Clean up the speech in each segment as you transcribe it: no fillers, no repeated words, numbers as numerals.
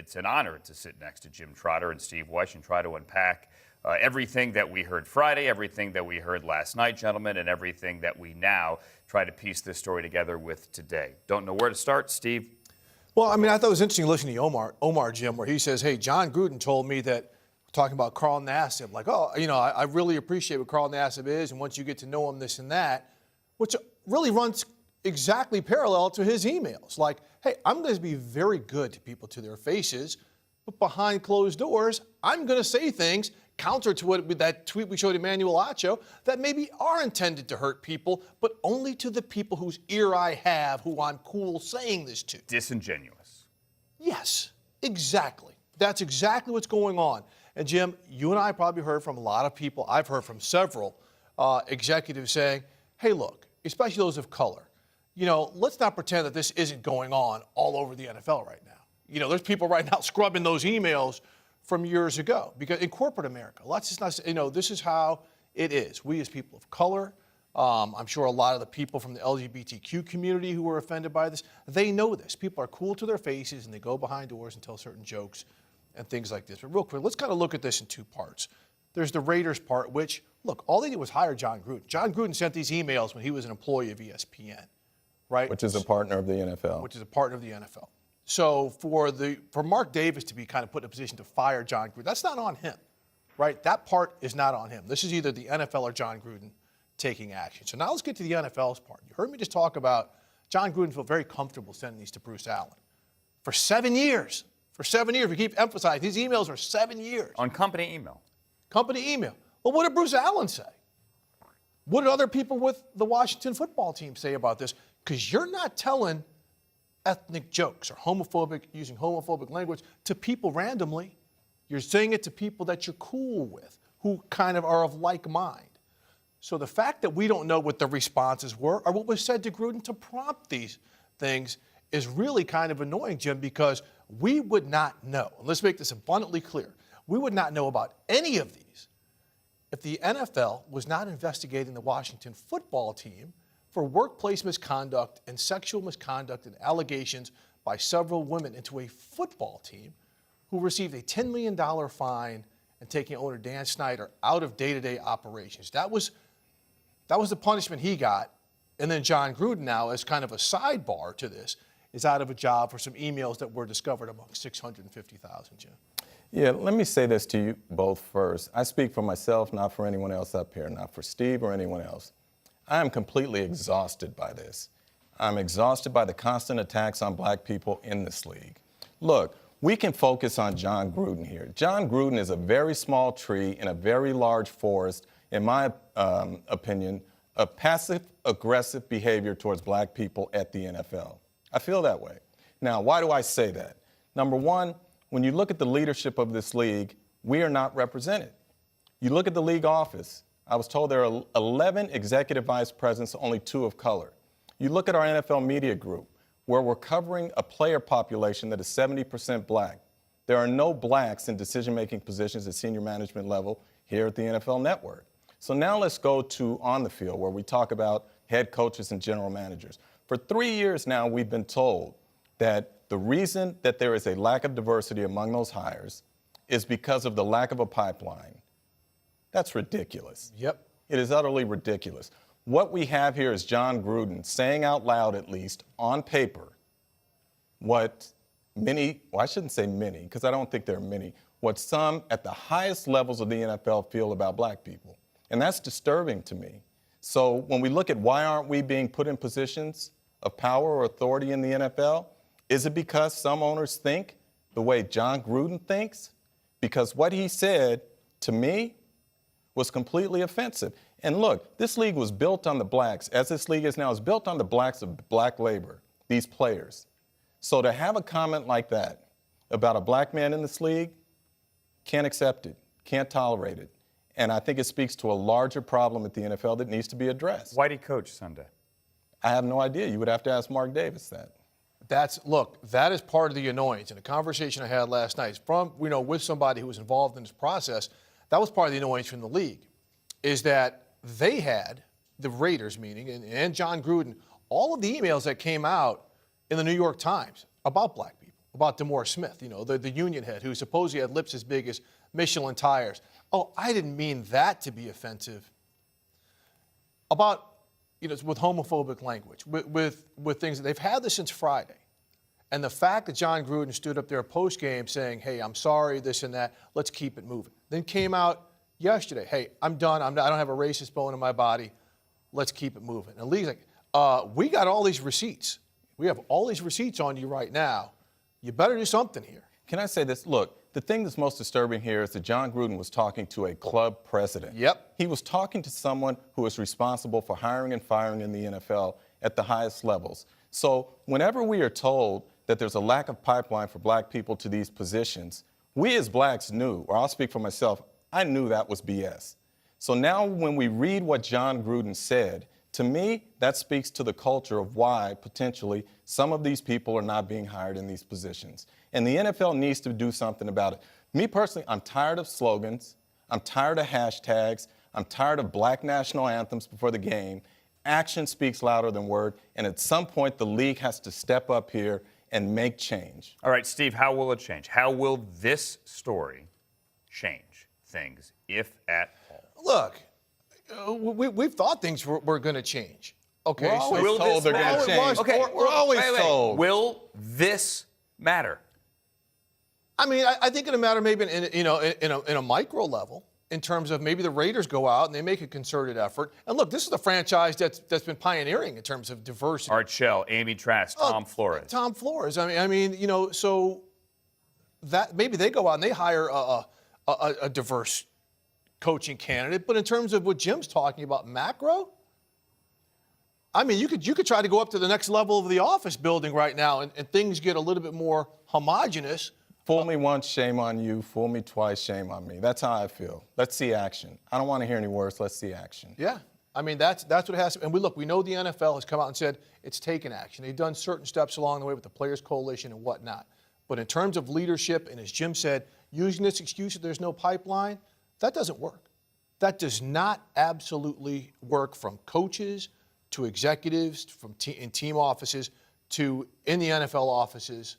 it's an honor to sit next to Jim Trotter and Steve Wyche and try to unpack everything that we heard Friday, everything that we heard last night, gentlemen, and everything that we now try to piece this story together with today. Don't know where to start, Steve? Well, I mean, I thought it was interesting listening to Omar, Jim, where he says, hey, Jon Gruden told me that, talking about Carl Nassib, like, oh, you know, I really appreciate what Carl Nassib is, and once you get to know him, this and that, which really runs exactly parallel to his emails. Like, hey, I'm going to be very good to people to their faces, but behind closed doors, I'm going to say things counter to what that tweet we showed Emmanuel Acho that maybe are intended to hurt people, but only to the people whose ear I have, who I'm cool saying this to. Disingenuous. Yes, exactly. That's exactly what's going on. And Jim, you and I probably heard from a lot of people. I've heard from several executives saying, hey, look, especially those of color, you know, let's not pretend that this isn't going on all over the NFL right now. You know, there's people right now scrubbing those emails from years ago, because in corporate America, let's just not, you know, this is how it is. We as people of color, I'm sure a lot of the people from the LGBTQ community who were offended by this, they know this. People are cool to their faces and they go behind doors and tell certain jokes and things like this. But real quick, let's kind of look at this in two parts. There's the Raiders part, which, look, all they did was hire Jon Gruden. Jon Gruden sent these emails when he was an employee of ESPN, right? Which is a partner of the NFL. Which is a partner of the NFL. So for Mark Davis to be kind of put in a position to fire Jon Gruden, that's not on him, right? That part is not on him. This is either the NFL or Jon Gruden taking action. So now let's get to the NFL's part. You heard me just talk about Jon Gruden felt very comfortable sending these to Bruce Allen. For 7 years. For 7 years. We keep emphasizing these emails are 7 years. On company email. Company email. Well, what did Bruce Allen say? What did other people with the Washington football team say about this? Because you're not telling ethnic jokes or using homophobic language to people randomly. You're saying it to people that you're cool with, who kind of are of like mind. So the fact that we don't know what the responses were or what was said to Gruden to prompt these things is really kind of annoying, Jim, because we would not know, and let's make this abundantly clear, we would not know about any of these if the NFL was not investigating the Washington football team for workplace misconduct and sexual misconduct and allegations by several women into a football team who received a $10 million fine and taking owner Dan Snyder out of day-to-day operations. That was the punishment he got. And then Jon Gruden now, as kind of a sidebar to this, is out of a job for some emails that were discovered among 650,000, Jim. Yeah, let me say this to you both first. I speak for myself, not for anyone else up here, not for Steve or anyone else. I am completely exhausted by this. I'm exhausted by the constant attacks on black people in this league. Look, we can focus on Jon Gruden here. Jon Gruden is a very small tree in a very large forest, in my opinion, of passive-aggressive behavior towards black people at the NFL. I feel that way. Now, why do I say that? Number one, when you look at the leadership of this league, we are not represented. You look at the league office. I was told there are 11 executive vice presidents, only 2 of color. You look at our NFL media group, where we're covering a player population that is 70% black. There are no blacks in decision-making positions at senior management level here at the NFL Network. So now let's go to on the field, where we talk about head coaches and general managers. For 3 years now, we've been told that the reason that there is a lack of diversity among those hires is because of the lack of a pipeline. That's ridiculous. Yep. It is utterly ridiculous. What we have here is Jon Gruden saying out loud, at least on paper, what many, well, I shouldn't say many, because I don't think there are many, what some at the highest levels of the NFL feel about black people. And that's disturbing to me. So when we look at why aren't we being put in positions of power or authority in the NFL, is it because some owners think the way Jon Gruden thinks? Because what he said to me was completely offensive. And look, this league was built on the blacks, as this league is now, is built on the blacks of black labor, these players. So to have a comment like that about a black man in this league, can't accept it, can't tolerate it. And I think it speaks to a larger problem at the NFL that needs to be addressed. Why'd he coach Sunday? I have no idea. You would have to ask Mark Davis that. Look, that is part of the annoyance. In a conversation I had last night with somebody who was involved in this process, that was part of the annoyance from the league, is that they had, the Raiders meaning, and Jon Gruden, all of the emails that came out in the New York Times about black people, about DeMore Smith, the union head who supposedly had lips as big as Michelin tires. Oh, I didn't mean that to be offensive. About, with homophobic language, with things that they've had this since Friday. And the fact that Jon Gruden stood up there post-game saying, hey, I'm sorry, this and that, let's keep it moving. Then came out yesterday, hey, I'm done, I don't have a racist bone in my body, let's keep it moving. And the league's like, we got all these receipts. We have all these receipts on you right now. You better do something here. Can I say this? Look, the thing that's most disturbing here is that Jon Gruden was talking to a club president. Yep. He was talking to someone who is responsible for hiring and firing in the NFL at the highest levels. So whenever we are told that there's a lack of pipeline for black people to these positions, we as blacks knew, or I'll speak for myself, I knew that was BS. So now when we read what Jon Gruden said, to me, that speaks to the culture of why potentially some of these people are not being hired in these positions. And the NFL needs to do something about it. Me personally, I'm tired of slogans. I'm tired of hashtags. I'm tired of black national anthems before the game. Action speaks louder than word. And at some point, the league has to step up here and make change. All right, Steve, how will it change? How will this story change things, if at all? Look, we've thought things were going to change. Okay, We're always will told this they're going matter? to change. Okay, We're always told. Will this matter? I mean, I think it'll matter maybe in a micro level, in terms of maybe the Raiders go out and they make a concerted effort. And look, this is a franchise that's been pioneering in terms of diversity. Art Shell, Amy Trask, Tom Flores. Tom Flores. I mean, so that maybe they go out and they hire a diverse coaching candidate. But in terms of what Jim's talking about, macro, I mean, you could try to go up to the next level of the office building right now, and things get a little bit more homogenous. Fool me once, shame on you. Fool me twice, shame on me. That's how I feel. Let's see action. I don't want to hear any words. Let's see action. Yeah. I mean, that's what it has to. And we know the NFL has come out and said it's taken action. They've done certain steps along the way with the Players Coalition and whatnot. But in terms of leadership, and as Jim said, using this excuse that there's no pipeline, that doesn't work. That does not absolutely work, from coaches to executives, from in team offices to in the NFL offices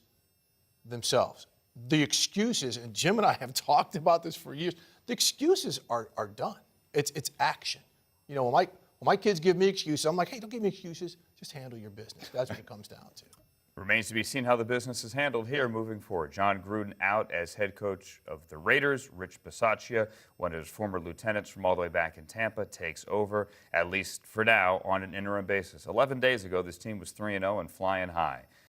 themselves. The excuses, and Jim and I have talked about this for years, the excuses are done. It's action. When my kids give me excuses, I'm like, hey, don't give me excuses. Just handle your business. That's what it comes down to. Remains to be seen how the business is handled here moving forward. Jon Gruden out as head coach of the Raiders. Rich Bisaccia, one of his former lieutenants from all the way back in Tampa, takes over, at least for now, on an interim basis. 11 days ago, this team was 3-0 and flying high.